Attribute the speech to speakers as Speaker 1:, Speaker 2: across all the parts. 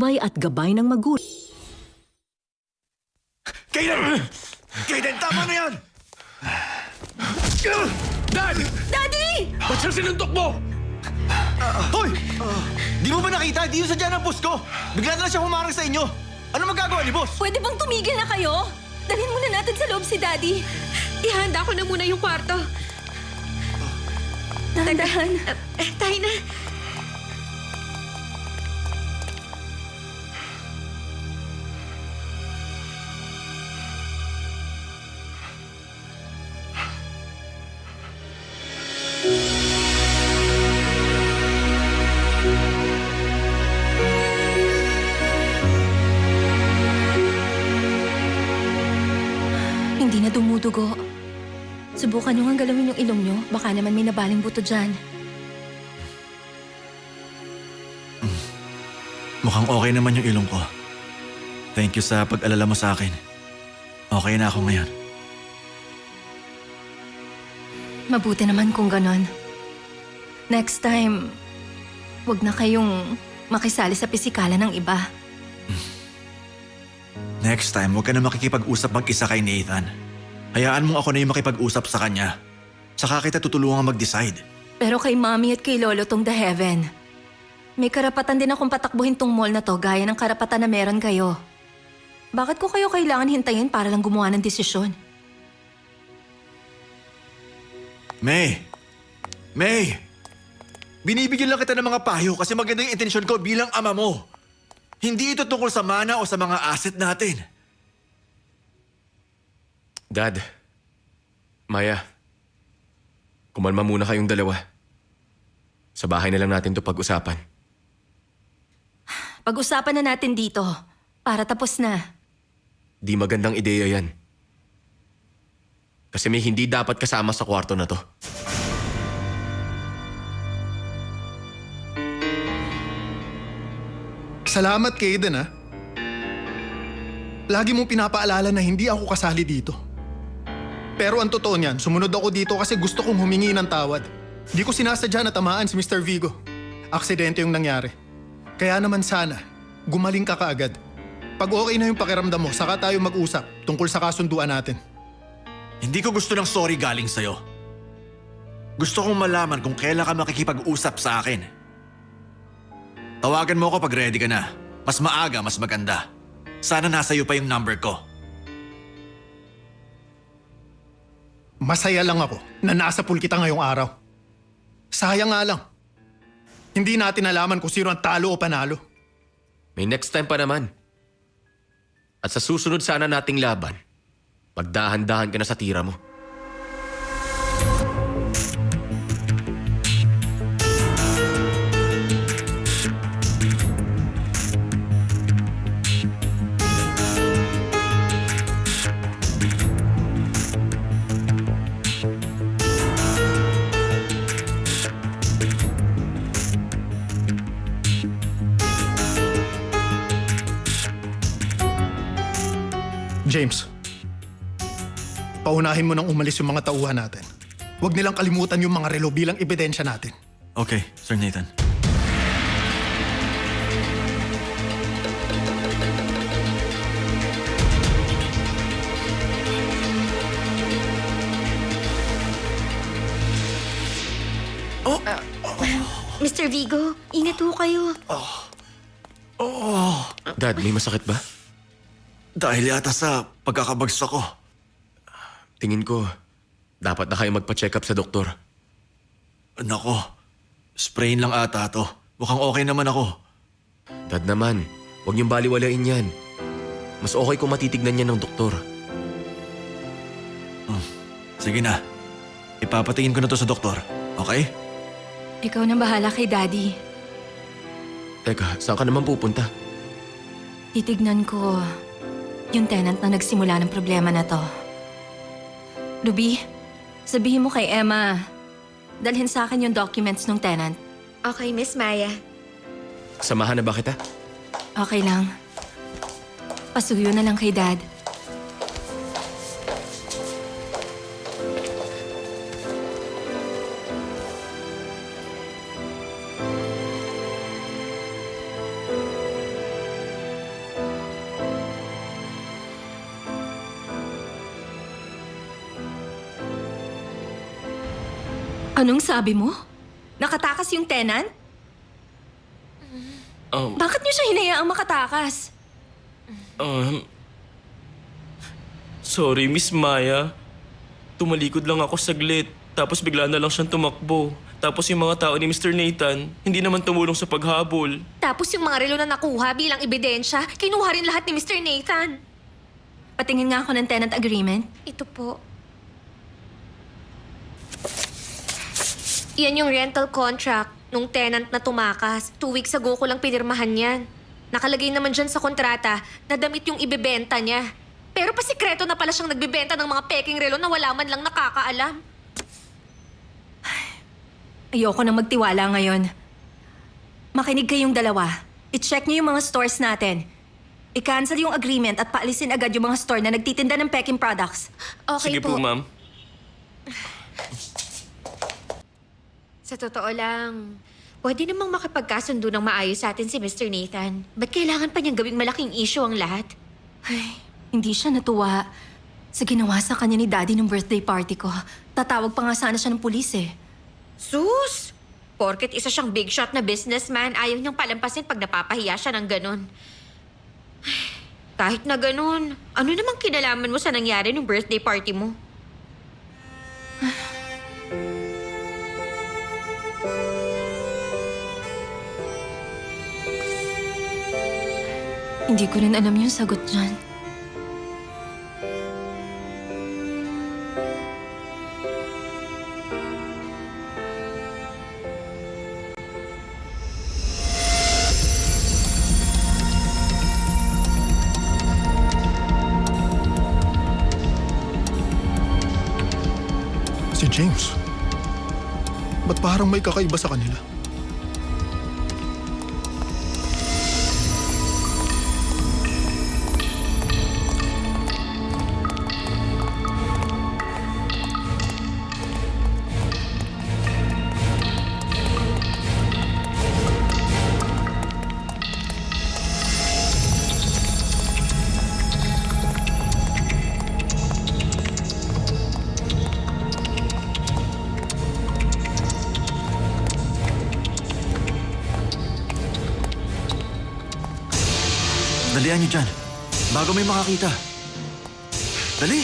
Speaker 1: Bay at gabay ng magulang.
Speaker 2: Kaden! Kaden, tama na yan!
Speaker 3: Dad!
Speaker 4: Daddy!
Speaker 3: Ba't siyang sinuntok mo?
Speaker 2: Hoy! Di mo ba nakita? Di yung sadya ng boss ko. Bigla na lang siya humarang sa inyo. Ano magagawa ni boss?
Speaker 4: Pwede bang tumigil na kayo? Dalhin muna natin sa loob si Daddy.
Speaker 5: Ihanda ko na muna yung kwarto.
Speaker 4: Dahan-dahan.
Speaker 5: Tayo na.
Speaker 4: Hindi na dumudugo. Subukan nyo nga galawin yung ilong nyo. Baka naman may nabaling buto dyan.
Speaker 2: Mukhang okay naman yung ilong ko. Thank you sa pag-alala mo sa akin. Okay na ako ngayon.
Speaker 4: Mabuti naman kung ganon. Next time, wag na kayong makisali sa pisikala ng iba.
Speaker 2: Next time, huwag ka na makikipag-usap mag-isa kay Nathan. Hayaan mong ako na yung makipag-usap sa kanya. Saka kita tutulungan mag-decide.
Speaker 4: Pero kay Mommy at kay Lolo tong The Heaven, may karapatan din akong patakbuhin tong mall na to gaya ng karapatan na meron kayo. Bakit ko kayo kailangan hintayin para lang gumawa ng desisyon?
Speaker 2: May! May! Binibigyan lang kita ng mga payo kasi maganda yung intensyon ko bilang ama mo. Hindi ito tungkol sa mana o sa mga asset natin.
Speaker 3: Dad, Maya, kumalma muna kayong dalawa. Sa bahay na lang natin to pag-usapan.
Speaker 4: Pag-usapan na natin dito para tapos na.
Speaker 3: Di magandang ideya yan. Kasi may hindi dapat kasama sa kwarto na to.
Speaker 6: Salamat, Kaden, ha? Lagi mong pinapaalala na hindi ako kasali dito. Pero ang totoo niyan, sumunod ako dito kasi gusto kong humingi ng tawad. Di ko sinasadya na tamaan si Mr. Vigo. Aksidente yung nangyari. Kaya naman sana, gumaling ka kaagad. Pag okay na yung pakiramdam mo, saka tayo mag-usap tungkol sa kasunduan natin.
Speaker 2: Hindi ko gusto ng sorry galing sa'yo. Gusto kong malaman kung kailan ka makikipag-usap sa akin. Tawagan mo ako pag ready ka na. Mas maaga, mas maganda. Sana nasa iyo pa yung number ko.
Speaker 6: Masaya lang ako na nasa pool kita ngayong araw. Sayang nga lang. Hindi natin alaman kung sino ang talo o panalo.
Speaker 3: May next time pa naman. At sa susunod sana nating laban, magdahan-dahan ka na sa tira mo.
Speaker 6: James, paunahin mo nang umalis yung mga tauhan natin. Huwag nilang kalimutan yung mga relo bilang ebidensya natin.
Speaker 2: Okay, Sir Nathan.
Speaker 5: Mr. Vigo, ingat ho kayo.
Speaker 3: Dad, may masakit ba?
Speaker 2: Dahil yata sa pagkakabagsak ko.
Speaker 3: Tingin ko, dapat na kayo magpa-check up sa doktor.
Speaker 2: Nako, sprain lang ata to. Mukhang okay naman ako.
Speaker 3: Dad naman, huwag niyong baliwalain yan. Mas okay kung matitignan yan ng doktor.
Speaker 2: Sige na. Ipapatingin ko na to sa doktor. Okay?
Speaker 4: Ikaw na bahala kay Daddy.
Speaker 3: Teka, saan ka naman pupunta?
Speaker 4: Titignan ko yung tenant na nagsimula ng problema na to. Ruby, sabihin mo kay Emma, dalhin sa akin yung documents ng tenant.
Speaker 5: Okay, Miss Maya.
Speaker 3: Samahan na ba kita?
Speaker 4: Okay lang. Pasuyo na lang kay Dad. Anong sabi mo? Nakatakas yung tenant? Bakit niyo siya hinayaang makatakas?
Speaker 1: Sorry, Miss Maya. Tumalikod lang ako saglit. Tapos bigla na lang siyang tumakbo. Tapos yung mga tao ni Mr. Nathan, hindi naman tumulong sa paghabol.
Speaker 5: Tapos yung mga relo na nakuha bilang ebidensya, kinuha rin lahat ni Mr. Nathan.
Speaker 4: Patingin nga ako ng tenant agreement.
Speaker 5: Ito po. Yan yung rental contract nung tenant na tumakas. 2 weeks ago ko lang pinirmahan yan. Nakalagay naman dyan sa kontrata na damit yung ibebenta niya. Pero pasikreto na pala siyang nagbebenta ng mga peking relo na wala man lang nakakaalam.
Speaker 4: Ayoko nang magtiwala ngayon. Makinig kayong dalawa. I-check niyo yung mga stores natin. I-cancel yung agreement at paalisin agad yung mga store na nagtitinda ng peking products.
Speaker 5: Okay
Speaker 1: Sige po, ma'am.
Speaker 5: Sa totoo lang, pwede namang makipagkasundo ng maayos sa atin si Mr. Nathan. Ba't kailangan pa niyang gawing malaking issue ang lahat?
Speaker 4: Ay, hindi siya natuwa sa ginawa sa kanya ni Daddy nung birthday party ko. Tatawag pa nga sana siya ng pulis eh.
Speaker 5: Sus! Porket isa siyang big shot na businessman, ayaw niyang palampasin pag napapahiya siya ng ganun. Kahit na ganun, ano namang kinalaman mo sa nangyari nung birthday party mo?
Speaker 4: Hindi ko rin alam yung sagot dyan.
Speaker 6: Si James. Ba't parang may kakaiba sa kanila?
Speaker 2: Dalian niyo dyan. Bago may makakita. Dali!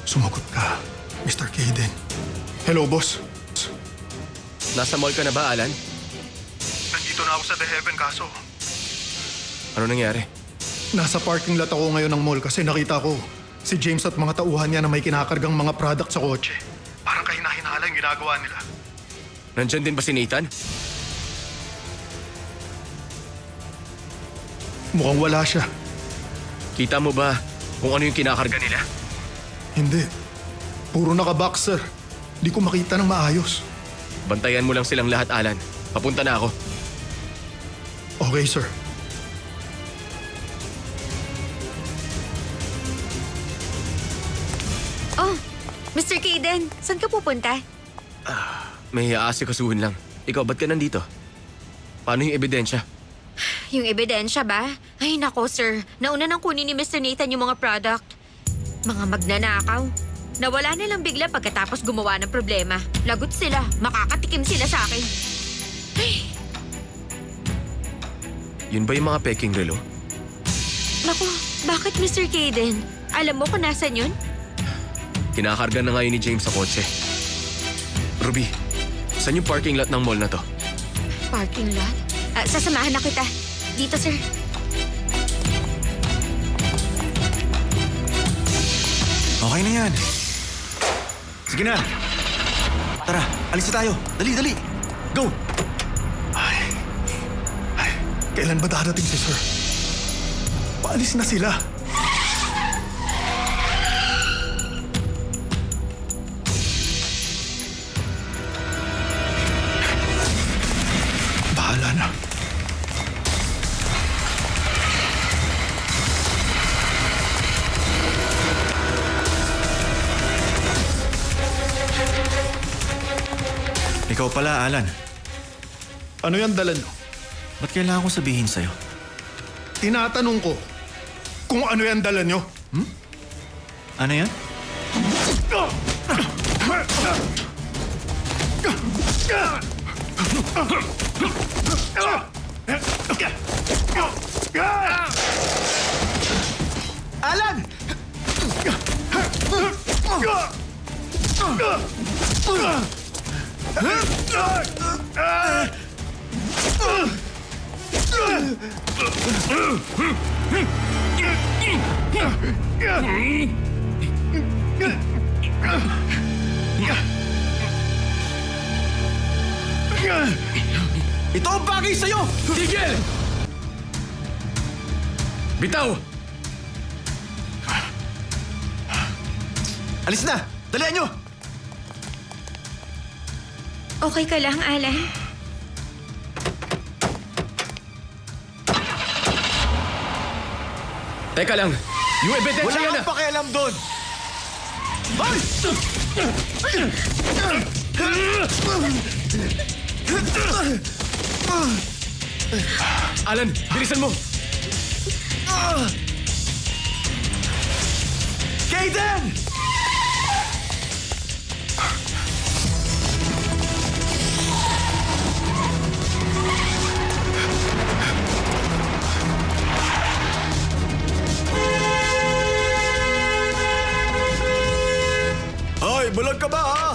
Speaker 6: Sumagot ka, Mr. Kaden. Hello, boss.
Speaker 3: Nasa mall ka na ba, Alan?
Speaker 6: Nandito na ako sa The Heaven, kaso
Speaker 3: Ano nangyari?
Speaker 6: nasa parking lot ako ngayon ng mall kasi nakita ko si James at mga tauhan niya na may kinakargang mga product sa kotse. Parang kahina-hinala yung ginagawa nila.
Speaker 3: Nandyan din ba si Nathan?
Speaker 6: Mukhang wala siya.
Speaker 3: Kita mo ba kung ano yung kinakarga nila?
Speaker 6: Hindi. Puro naka-boxer. Di ko makita ng maayos.
Speaker 3: Bantayan mo lang silang lahat, Alan. Papunta na ako.
Speaker 6: Okay, sir.
Speaker 5: Oh, Mr. Kaden, saan ka pupunta?
Speaker 3: May aasikasuhin lang. Ikaw, ba't ka nandito? Paano yung ebidensya?
Speaker 5: Yung ebidensya ba? Ay nako sir, nauna nang kunin ni Mr. Nathan yung mga product. Mga magnanakaw. Nawala na lang bigla pagkatapos gumawa ng problema. Lagot sila, makakatikim sila sa akin. Ay,
Speaker 3: Yun ba yung mga peking relo?
Speaker 5: naku, bakit Mr. Kaden? Alam mo kung nasan yun?
Speaker 3: Kinakarga na ngayon ni James sa kotse. Ruby, saan yung parking lot ng mall na to?
Speaker 5: Parking lot? Sasamahan na kita. Dito sir.
Speaker 2: Okay na yan. Sige na. Tara, alis na tayo. Dali, dali. Go!
Speaker 6: Ay, kailan ba darating si sir? Paalis na sila. Bahala na.
Speaker 2: Ikaw pala, Alan.
Speaker 6: Ano yan dala nyo?
Speaker 2: Ba't kailangan ko sabihin sa'yo?
Speaker 6: Tinatanong ko, kung ano yan dala nyo.
Speaker 2: Ano yan? Alan! Ito ang bagay sa'yo!
Speaker 3: Tigil! Bitaw!
Speaker 2: Alis na! Dalian nyo!
Speaker 5: Okay ka lang, Alan?
Speaker 3: Teka lang, yung ebidensya
Speaker 2: Wala
Speaker 3: yan
Speaker 2: kang pakialam doon! Ay!
Speaker 3: Alan, bilisan mo!
Speaker 2: Kaden! Hoy, bulag ka ba ha?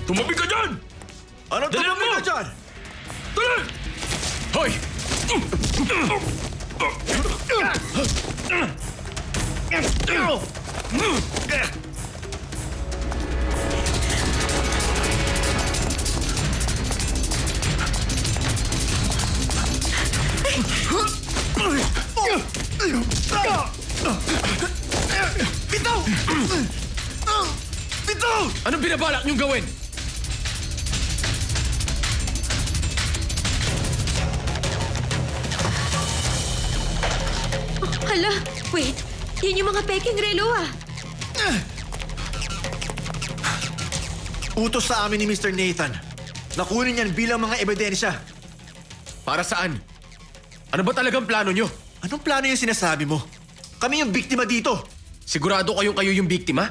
Speaker 1: Tumabi ka dyan!
Speaker 2: Ano
Speaker 1: Dalian
Speaker 2: tumabi
Speaker 1: mo!
Speaker 2: ka dyan?
Speaker 1: Dali!
Speaker 3: Hoy!
Speaker 2: Bitaw! Bitaw!
Speaker 3: Anong binabalak niyong gawin?
Speaker 5: Hala, wait. Yan yung mga peking relo ah.
Speaker 2: Utos sa amin ni Mr. Nathan. Nakunin yan bilang mga ebidensya.
Speaker 3: Para saan? Ano ba talagang plano niyo?
Speaker 2: Anong plano yung sinasabi mo? Kami yung biktima dito.
Speaker 3: Sigurado kayong kayo yung biktima?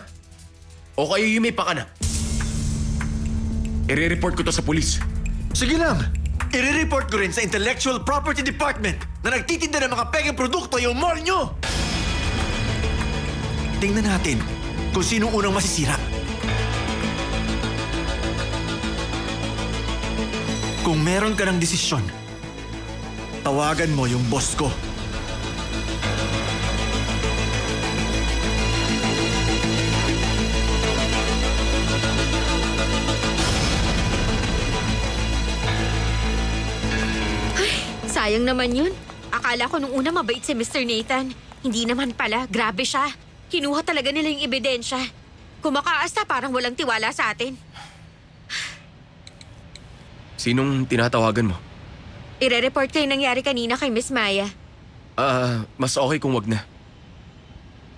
Speaker 3: O kayo yung may pakana? I-report ko to sa pulis.
Speaker 2: Sige lang. I-report ko rin sa Intellectual Property Department na nagtitinda ng mga peking produkto yung mall nyo. Tingnan natin kung sino unang masisira. Kung meron ka ng desisyon, tawagan mo yung boss ko.
Speaker 5: Sayang naman yun. Akala ko nung una mabait si Mr. Nathan. Hindi naman pala. Grabe siya. Kinuha talaga nila yung ebidensya. Kumakaasta parang walang tiwala sa atin.
Speaker 3: Sinong tinatawagan mo?
Speaker 5: Ire-report ko yung nangyari kanina kay Miss Maya.
Speaker 3: Mas okay kung wag na.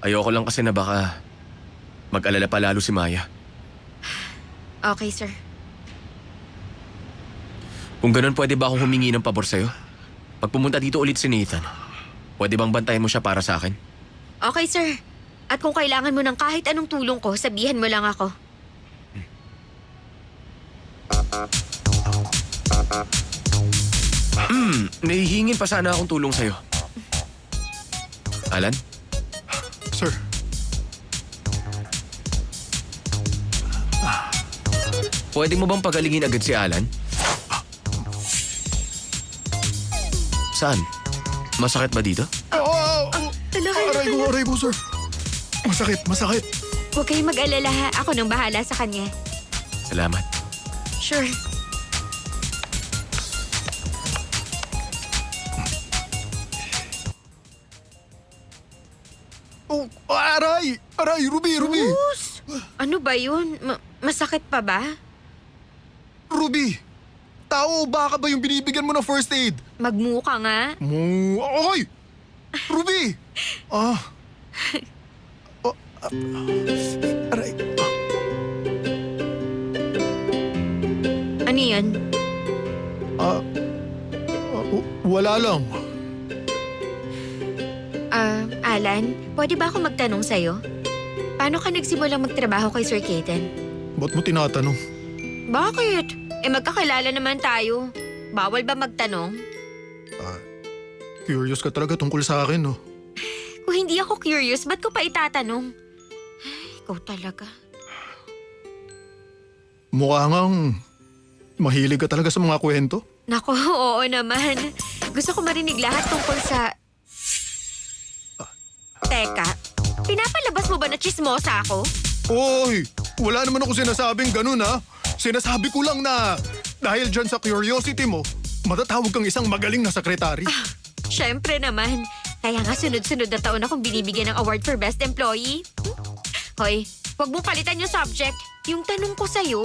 Speaker 3: Ayoko lang kasi na baka mag-alala pa lalo si Maya.
Speaker 5: Okay, sir.
Speaker 3: Kung ganun, pwede ba akong humingi ng pabor sa'yo? Pag pumunta dito ulit si Nathan, pwede bang bantayan mo siya para sa akin?
Speaker 5: Okay, sir. At kung kailangan mo ng kahit anong tulong ko, sabihan mo lang ako.
Speaker 3: Nahihingin pa sana akong tulong sa'yo. Alan?
Speaker 6: Sir,
Speaker 3: Pwede mo bang pagalingin agad si Alan? Saan? Masakit ba dito?
Speaker 6: aray ko, sir. Masakit.
Speaker 5: Huwag kayong mag-alala ha. Ako nang bahala sa kanya.
Speaker 3: Salamat.
Speaker 5: Sure.
Speaker 6: Oh, aray, Ruby.
Speaker 5: Bruce! Ano ba yun? Masakit pa ba?
Speaker 6: Ruby, tao o baka ba yung binibigyan mo ng first aid?
Speaker 5: Magmuka nga.
Speaker 6: Okay! Ruby! Aray.
Speaker 5: Ano yan?
Speaker 6: Wala lang.
Speaker 5: Alan, pwede ba ako magtanong sa'yo? Paano ka nagsimulang magtrabaho kay Sir Keaton?
Speaker 6: Ba't mo tinatanong?
Speaker 5: Bakit? Magkakilala naman tayo. Bawal ba magtanong?
Speaker 6: Curious ka talaga tungkol sa akin, no?
Speaker 5: Kung hindi ako curious, ba't ko pa itatanong? Ay, ikaw talaga.
Speaker 6: Mukha ngang mahilig ka talaga sa mga kwento.
Speaker 5: Nako, oo naman. Gusto ko marinig lahat tungkol sa... Teka, pinapalabas mo ba na chismosa ako?
Speaker 6: Oy! Wala naman ako sinasabing ganun, ha? Sinasabi ko lang na dahil dyan sa curiosity mo, matatawag kang isang magaling na sekretary.
Speaker 5: Siyempre naman. Kaya nga sunod-sunod na taon akong binibigyan ng award for best employee. Hoy, huwag mo palitan yung subject. Yung tanong ko sa'yo.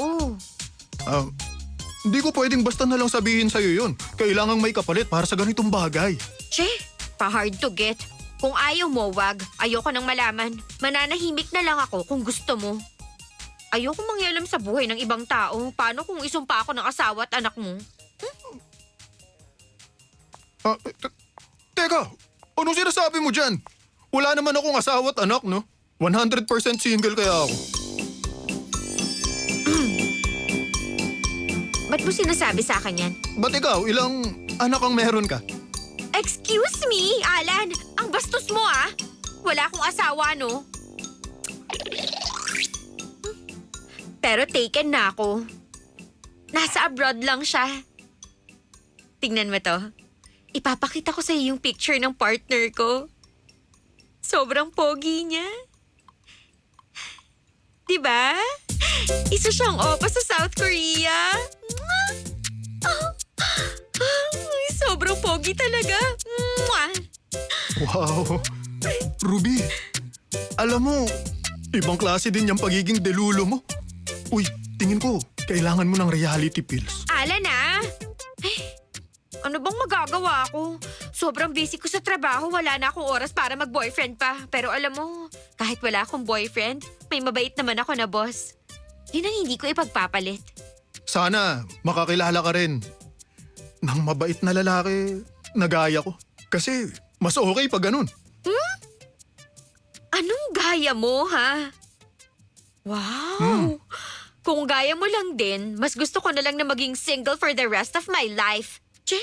Speaker 6: Hindi ko pwedeng basta na lang sabihin sa'yo yun. Kailangang may kapalit para sa ganitong bagay.
Speaker 5: Che, pa-hard to get. Kung ayaw mo, wag. Ayoko nang malaman. Mananahimik na lang ako kung gusto mo. Ayoko mangyalam sa buhay ng ibang tao. Paano kung isumpa ako ng asawa at anak mo?
Speaker 6: Teka, anong sinasabi mo dyan? Wala naman akong asawa at anak, no? 100% single kaya ako.
Speaker 5: Ba't mo sinasabi sa akin yan?
Speaker 6: Ba't ikaw, ilang anak ang meron ka?
Speaker 5: Excuse me, Alan. Ang bastos mo, ah. Wala akong asawa, no? Pero taken na ako. Nasa abroad lang siya. Tingnan mo to. Ipapakita ko sa iyo yung picture ng partner ko. Sobrang pogi niya. Diba? Isa siyang opa sa South Korea. Ay, sobrang pogi talaga.
Speaker 6: Wow! Ruby, alam mo, ibang klase din yung pagiging delulo mo. Uy, tingin ko, kailangan mo ng reality pills.
Speaker 5: Alan, ah. Ay, ano bang magagawa ko? Sobrang busy ko sa trabaho. Wala na akong oras para mag-boyfriend pa. Pero alam mo, kahit wala akong boyfriend, may mabait naman ako na boss. Yun ang hindi ko ipagpapalit.
Speaker 6: Sana makakilala ka rin ng mabait na lalaki na gaya ko. Kasi mas okay pag ganun.
Speaker 5: Anong gaya mo, ha? Wow! Kung gaya mo lang din, mas gusto ko na lang na maging single for the rest of my life. Che,